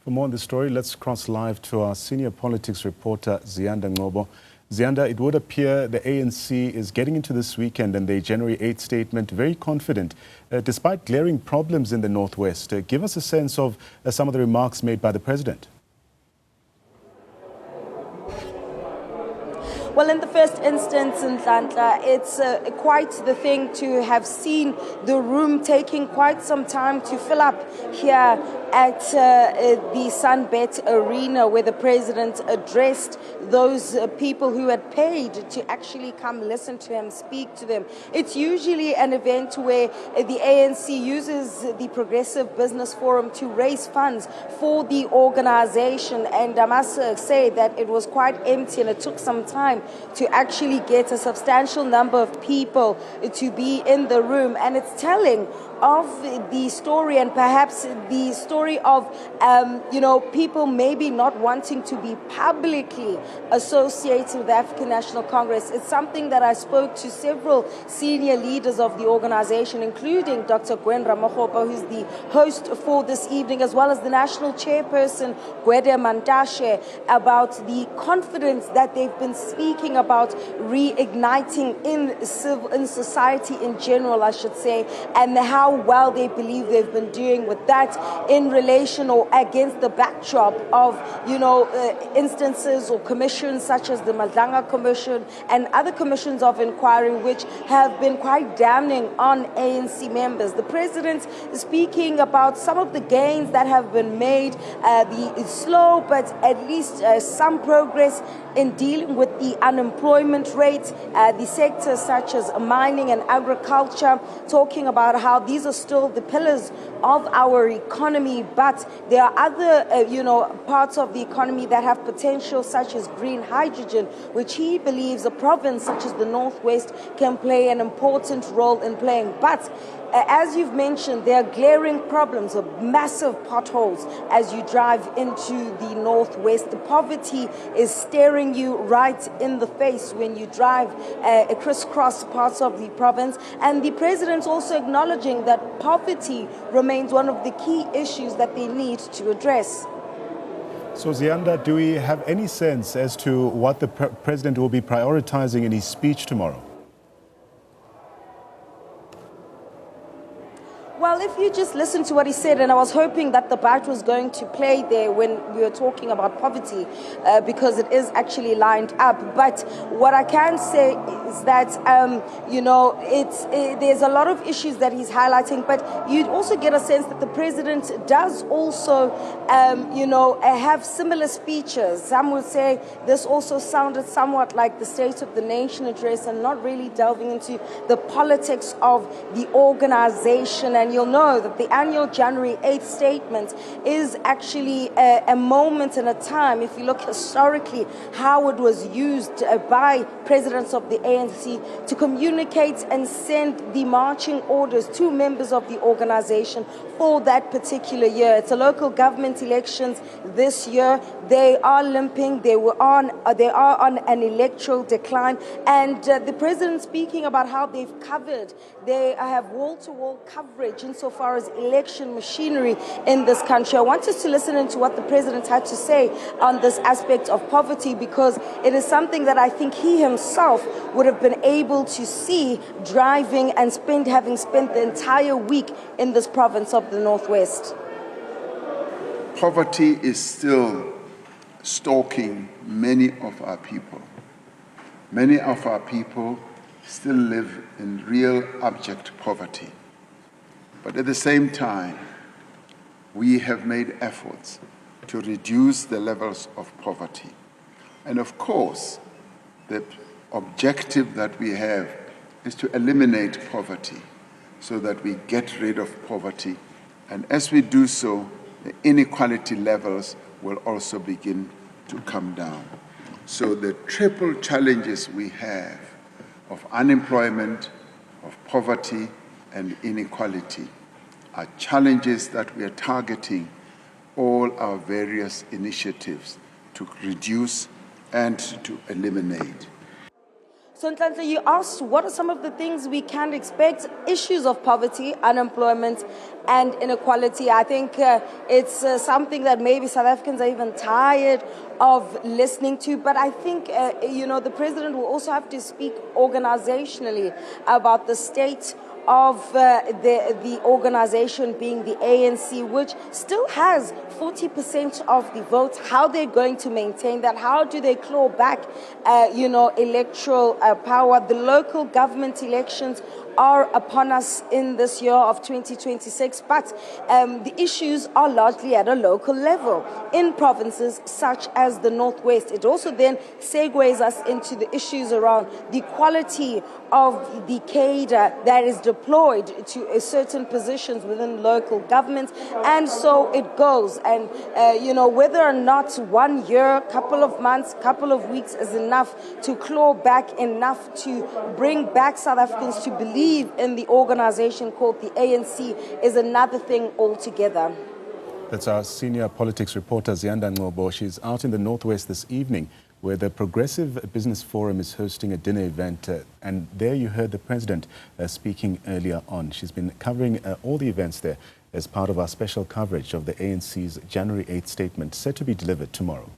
For more on this story, let's cross live to our senior politics reporter, Ziyanda Ngcobo. Ziyanda, it would appear the ANC is getting into this weekend and their January 8th statement very confident, despite glaring problems in the Northwest. Give us a sense of some of the remarks made by the president. Well, in the first instance, Nhlanhla, it's quite the thing to have seen the room taking quite some time to fill up here at the Sunbet Arena, where the president addressed those people who had paid to actually come listen to him, speak to them. It's usually an event where the ANC uses the Progressive Business Forum to raise funds for the organization, and I must say that it was quite empty and it took some time to actually get a substantial number of people to be in the room. And it's telling of the story, and perhaps the story of, people maybe not wanting to be publicly associated with the African National Congress. It's something that I spoke to several senior leaders of the organization, including Dr. Cyril Ramaphosa, who's the host for this evening, as well as the national chairperson, Gwede Mantashe, about the confidence that they've been speaking about reigniting in society in general, I should say, and how well they believe they've been doing with that in relation or against the backdrop of, instances or commissions such as the Madlanga Commission and other commissions of inquiry which have been quite damning on ANC members. The president is speaking about some of the gains that have been made, the slow but at least some progress in dealing with the unemployment rate, the sectors such as mining and agriculture, talking about how these are still the pillars of our economy, but there are other, parts of the economy that have potential, such as green hydrogen, which he believes a province such as the Northwest can play an important role in playing. But as you've mentioned, there are glaring problems of massive potholes as you drive into the Northwest. The poverty is staring you right in the face when you drive crisscross parts of the province. And the president's also acknowledging that poverty remains one of the key issues that they need to address. So, Ziyanda, do we have any sense as to what the president will be prioritizing in his speech tomorrow? Well, if you just listen to what he said, and I was hoping that the bite was going to play there when we were talking about poverty, because it is actually lined up. But what I can say is that, there's a lot of issues that he's highlighting, but you'd also get a sense that the president does also, have similar speeches. Some would say this also sounded somewhat like the State of the Nation address and not really delving into the politics of the organization. And you'll know that the annual January 8th statement is actually a moment and a time, if you look historically, how it was used by presidents of the ANC to communicate and send the marching orders to members of the organization for that particular year. It's a local government elections this year. They are limping. They are on an electoral decline. And the president speaking about how they've covered, they have wall-to-wall coverage insofar as election machinery in this country. I want us to listen into what the president had to say on this aspect of poverty, because it is something that I think he himself would have been able to see driving and having spent the entire week in this province of the Northwest. Poverty is still stalking many of our people. Many of our people still live in real abject poverty. But at the same time, we have made efforts to reduce the levels of poverty. And of course, the objective that we have is to eliminate poverty so that we get rid of poverty. And as we do so, the inequality levels will also begin to come down. So the triple challenges we have of unemployment, of poverty, and inequality are challenges that we are targeting all our various initiatives to reduce and to eliminate. So, Nhlanhla, you asked what are some of the things we can expect? Issues of poverty, unemployment, and inequality. I think it's something that maybe South Africans are even tired of listening to. But I think, the president will also have to speak organizationally about the state of the organization being the ANC, which still has 40% of the votes. How they're going to maintain that? How do they claw back, electoral power? The local government elections are upon us in this year of 2026, but the issues are largely at a local level in provinces such as the Northwest. It also then segues us into the issues around the quality of the cadre that is deployed to certain positions within local governments, and so it goes. And whether or not 1 year, couple of months, couple of weeks is enough to claw back, enough to bring back South Africans to believe in the organization called the ANC is another thing altogether. That's our senior politics reporter, Ziyanda Ngcobo. She's out in the Northwest this evening, where the Progressive Business Forum is hosting a dinner event. And there you heard the president speaking earlier on. She's been covering all the events there as part of our special coverage of the ANC's January 8th statement, set to be delivered tomorrow.